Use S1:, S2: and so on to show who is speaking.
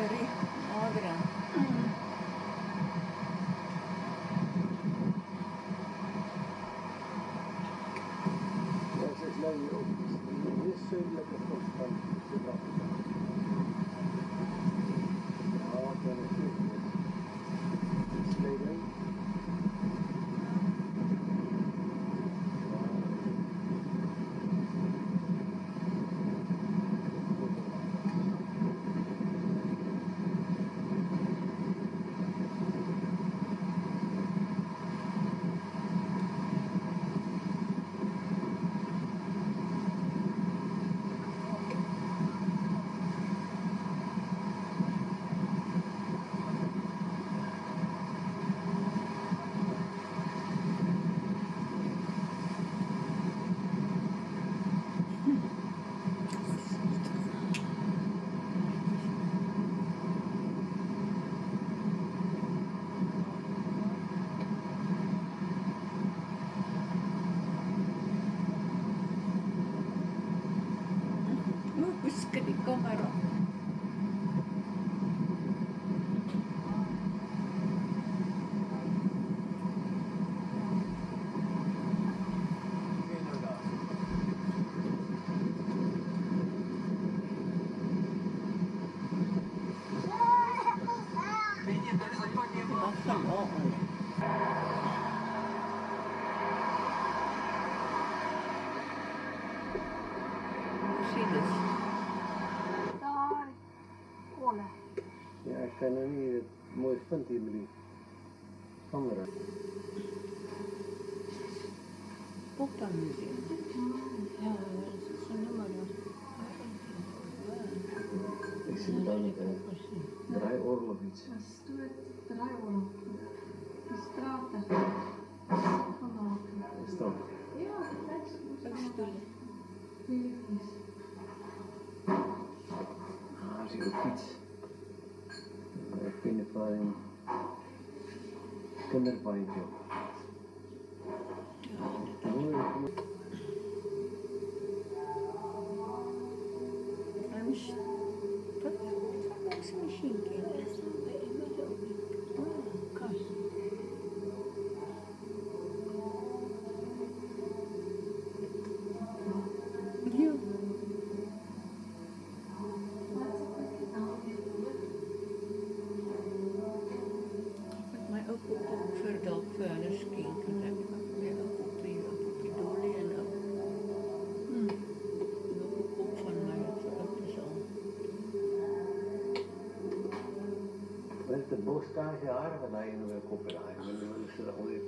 S1: Mary, magra.
S2: Ja, ze is längre upp. Det är sydliga första Sydafrika. Ja, den är fin. Sliden.
S1: Ska de komma då? Vad fan var hon? Mercedes.
S3: Daar. Ole.
S2: Ja, ik kan er niet het mooi vindt hier met die camera.
S1: Poppamuseum. Ja, så nummer då.
S2: Ik zie daar draaiorgel of iets.
S3: Dat is het draaioorlog. De straat daar. Vandaag.
S2: Is dat?
S3: Ja, dat is
S1: Stoelen.
S3: Filipjes.
S2: Ah, zie je ook iets. Ik vind het wel een kinderbaantje.
S1: Wat maakt ze misschien kinderen? Kast. Ja. Maar ook op Verdal vuilniskinker heb ik ook weer op die dolie en ook. Ook van mij ook zo.
S2: Wel, de boostage haar, dan heb je nog een kopje aan.